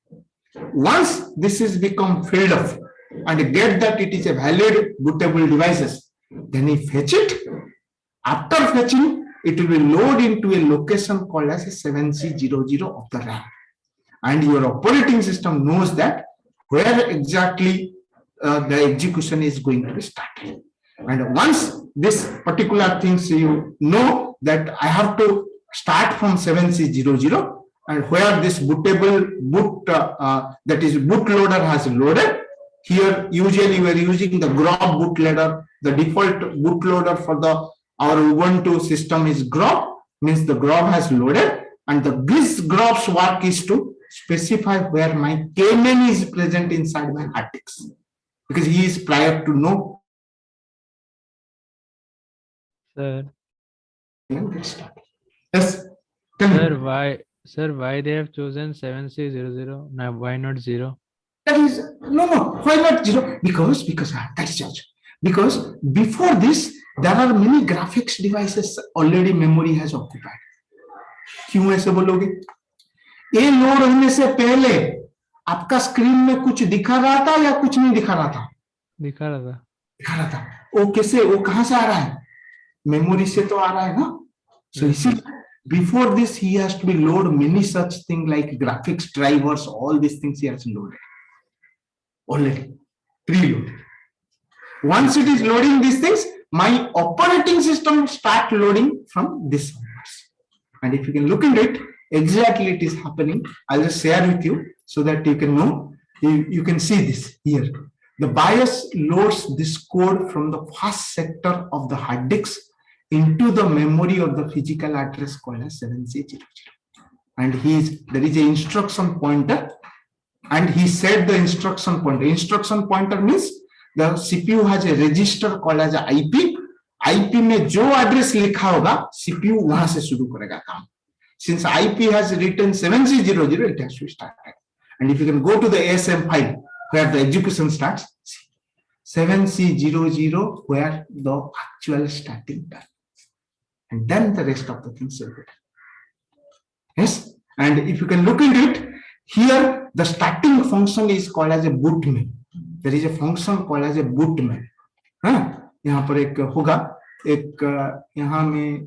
Once this is become filled up and get that it is a valid bootable devices, then he fetch it. After fetching, it will be loaded into a location called as a 7C00 of the RAM. And your operating system knows that where exactly the execution is going to be started. And once this particular things you know that I have to start from 7C00 and where this bootable boot that is bootloader has loaded. Here usually we are using the Grob bootloader. The default bootloader for our Ubuntu system is Grob, means the Grob has loaded, and this Grob's work is to specify where my K-main is present inside my hard disk, because he is prior to know. Sir. Yes. Sir, why they have chosen 7C00? Now, why not 0? That is no. Why not 0? Because that's judge. Because before this, there are many graphics devices already memory has occupied. क्यों ऐसे बोलोगे? ये load होने से पहले आपका screen में कुछ दिखा रहा था या कुछ नहीं दिखा रहा था? दिखा रहा था. वो कैसे? वो कहां से आ रहा है? मेमोरी से तो आ रहा है ना. So before this, he has to be load many such things like graphics drivers, all these things he has loaded already, preloaded. Once it is loading these things, my operating system start loading from this onwards. And if you can look at it, exactly it is happening. I'll just share with you so that you can know. You can see this here. The BIOS loads this code from the first sector of the hard disk into the memory of the physical address called as 7C00. And there is an instruction pointer, and he set the instruction pointer. Instruction pointer means the CPU has a register called as a IP. IP में जो address लिखा होगा, CPU वहां से शुरू करेगा काम. Since IP has written 7C00, it has to start. And if you can go to the ASM file where the execution starts, 7C00 where the actual starting time. And then the rest of the things will be done. Yes, and if you can look at it, here the starting function is called as a bootman. There is a function called as a bootman. यहाँ पर एक होगा, एक यहाँ में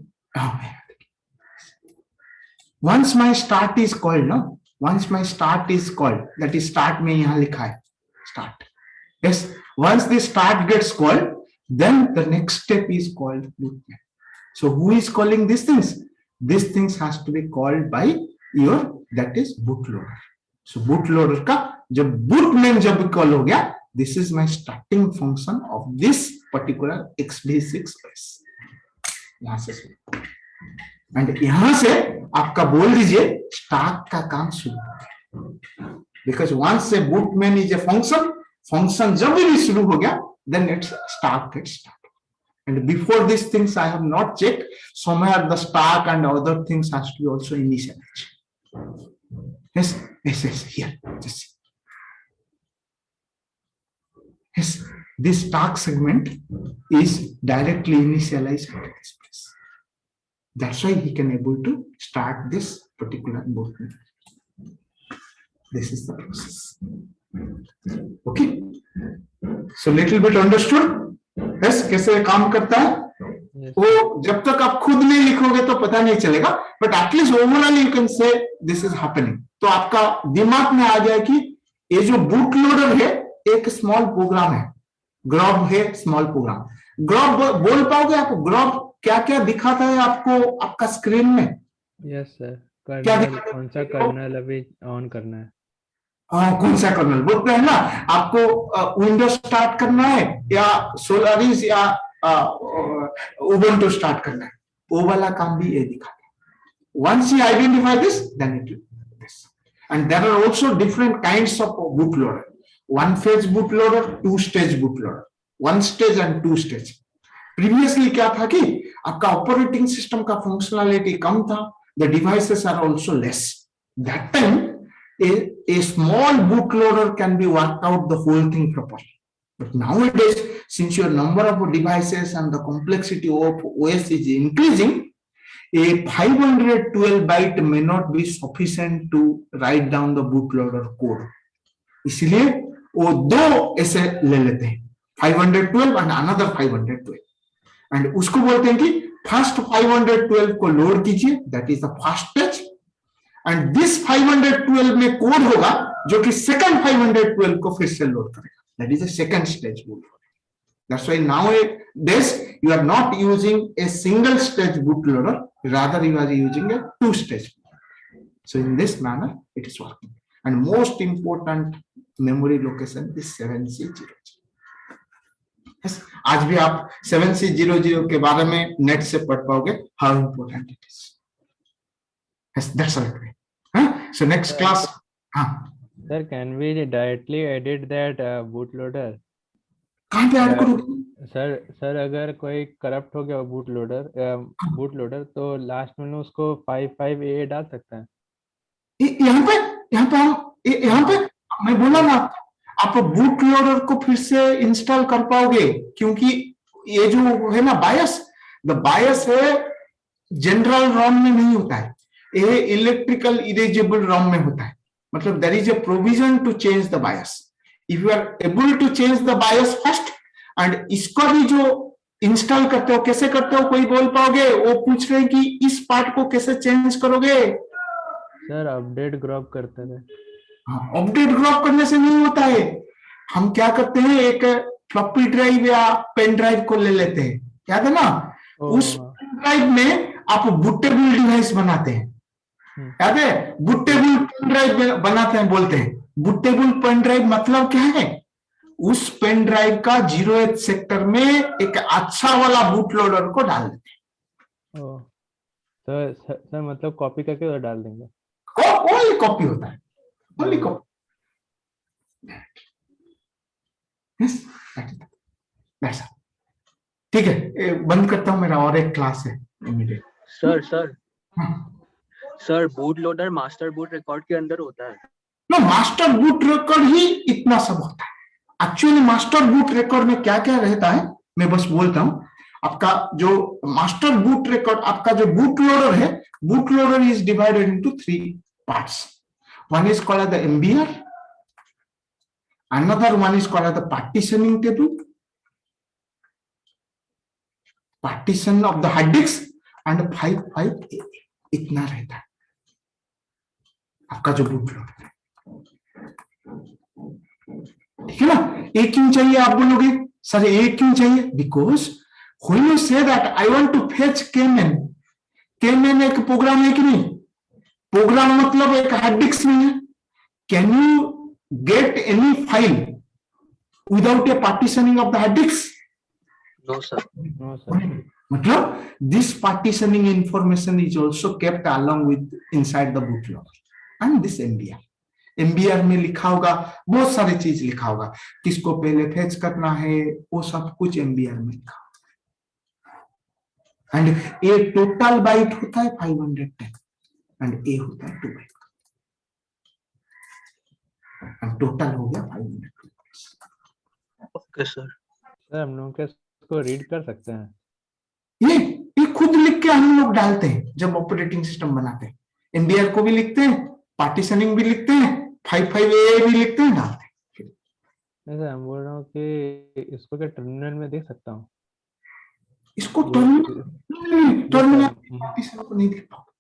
once my start is called, no? Once my start is called, that is start में यहाँ लिखा है start. Yes, once the start gets called, then the next step is called bootman. So who is calling these things? These things has to be called by your, that is bootloader. So bootloader का जब bootman जब call हो गया, this is my starting function of this particular x86 यहाँ से, and यहाँ से आपका बोल दीजिए start का काम शुरू हो गया. Because once a bootman is a function जब भी शुरू हो गया, then it's start gets started. And before these things, I have not checked. Somewhere the start and other things has to be also initialized. Yes, here. Just see. Yes, this start segment is directly initialized at this place. That's why he can able to start this particular movement. This is the process. Okay. So little bit understood. Yes, कैसे काम करता है? वो जब तक आप खुद नहीं लिखोगे तो पता नहीं चलेगा, but at least overall you can say this is happening. तो आपका दिमाग में आ जाए कि ये जो bootloader है एक स्मॉल प्रोग्राम है, ग्रॉब है स्मॉल प्रोग्राम. ग्रॉब बोल पाओगे आप? ग्रॉब क्या क्या दिखाता है आपको आपका स्क्रीन में? Yes sir. क्या कर्नल, दिखा कौन सा देगा? कर्नल अभी ऑन करना है? कौन सा कर्नल बोलते हैं ना, आपको विंडोज स्टार्ट करना है या सोलारिस या उबुंटू स्टार्ट करना है, वो वाला काम भी ये दिखा देगा। Once you identify this, then it will do this. And there are also different kinds of bootloader. One phase bootloader, two stage bootloader, one stage and two stage. Previously क्या था कि आपका ऑपरेटिंग सिस्टम का functionality कम था, the devices are also less. That time a small bootloader can be worked out the whole thing properly. But nowadays, since your number of devices and the complexity of OS is increasing, a 512 byte may not be sufficient to write down the bootloader code. इसलिए वो दो ऐसे ले लेते हैं, 512 and another 512, and उसको बोलते हैं कि फर्स्ट 512 को लोड कीजिए, that is the first stage, and this 512 में कोड होगा जो कि सेकंड 512 को फिर से लोड करेगा, that is the second stage bootloader. That's why nowadays you are not using a single stage bootloader, rather you are using a two stage. So in this manner it is working. And most important memory location is 7C00. Yes, आज भी आप 7C00 के बारे में net से पढ़ पाओगे, how important it is. Yes, that's right. So next class. Sir, can we directly edit that bootloader? कहाँ पे ऐड करोगे? सर अगर कोई करप्ट हो गया बूटलोडर तो लास्ट में उसको 55A डाल सकता है? यहाँ पे मैं बोला ना, आप बूटलोडर को फिर से इंस्टॉल कर पाओगे, क्योंकि ये जो है ना बायस, द बायस है जनरल रोम में नहीं होता है, ये इलेक्ट्रिकल इरेजेबल रोम में होता है। मतलब there is a provision to change the BIOS, if you are able to change the BIOS first, and इसको भी जो इंस्टॉल करते हो कैसे करते हो, कोई बोल पाओगे? वो पूछ रहे हैं कि इस पार्ट को कैसे चेंज करोगे? सर अपडेट ग्रुप करते हैं। हाँ, अपडेट ग्रुप करने से नहीं होता है, हम क्या करते हैं, एक फ्लॉपी ड्राइव या पेन ड्राइव को ले लेते हैं, याद है ना, उस पेन ड्राइव में आप बूटेबल डिवाइस बनाते हैं, याद है, बूटेबल पेन ड्राइव बनाते हैं, बोलते हैं बूटेबल पेन ड्राइव। मतलब क्या है, उस पेन ड्राइव का 0th सेक्टर में एक अच्छा वाला बूट लोडर को डाल देते हैं। सर मतलब कॉपी करके उधर डाल देंगे? ओनली कॉपी होता है, ओनली कॉपी। ठीक है, बंद करता हूं, मेरा और एक क्लास है immediate. Sir boot loader master boot record के अंदर होता है ना, मास्टर बूट रिकॉर्ड ही इतना सब होता है। एक्चुअली मास्टर बूट रिकॉर्ड में क्या क्या रहता है मैं बस बोलता हूं। आपका जो मास्टर बूट रिकॉर्ड, आपका जो बूट लोडर है, boot loader is divided into 3 parts. One is called the MBR, another one is called the partitioning table, partition of the hard disk, and 5 इतना रहता है आपका जो बूट लोडर है, ठीक है ना। एक क्यों चाहिए आप बोलोगे, सर एक क्यों चाहिए? Because when you say that I want to fetch kman, kman एक प्रोग्राम है कि नहीं? प्रोग्राम मतलब एक हार्ड डिस्क में है। Can you get any file without a partitioning of the hard disk? No sir. मतलब this partitioning information is also kept along with inside the boot loader and this MBR. MBR में लिखा होगा, बहुत सारी चीज लिखा होगा, किसको पहले फेच करना है, वो सब कुछ एमबीआर में लिखा होगा। एंड ये टोटल बाइट होता है 510 एंड ए होता है 2 बाइट, एंड टोटल हो गया 512। Okay sir. हम लोग इसको रीड कर सकते हैं? ये खुद लिख के हम लोग डालते हैं जब ऑपरेटिंग सिस्टम बनाते हैं। एमबीआर को भी लिखते हैं, पार्टीशनिंग भी लिखते हैं, 55A भी लिखते हैं, डालते हैं। नहीं, हम बोल रहा हूँ कि इसको क्या टर्मिनल में देख सकता हूँ? इसको टर्मिनल पार्टीशन को नहीं देख पाओगे,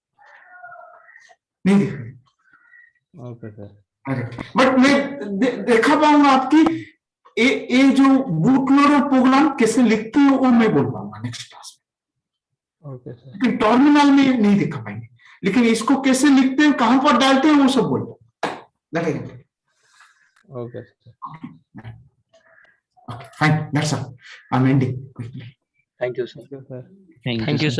नहीं देख। Okay sir. अरे बट मैं देखा पाऊंगा आपकी ये जो बूट लोडर प्रोग्राम कैसे लिखते हो वो मैं बोल पाऊंगा नेक्स्ट क्लास में। Okay sir. लेकिन टर्मिनल में नहीं देखा पाएंगे। लेकिन इसको कैसे लिखते हैं, कहां पर डालते हैं, वो सब बोलो। That I can tell. Okay, sir. Okay, fine. That's all. I'm ending quickly. Thank you, sir. Thank you, sir. Thank you, Thank you, sir. sir.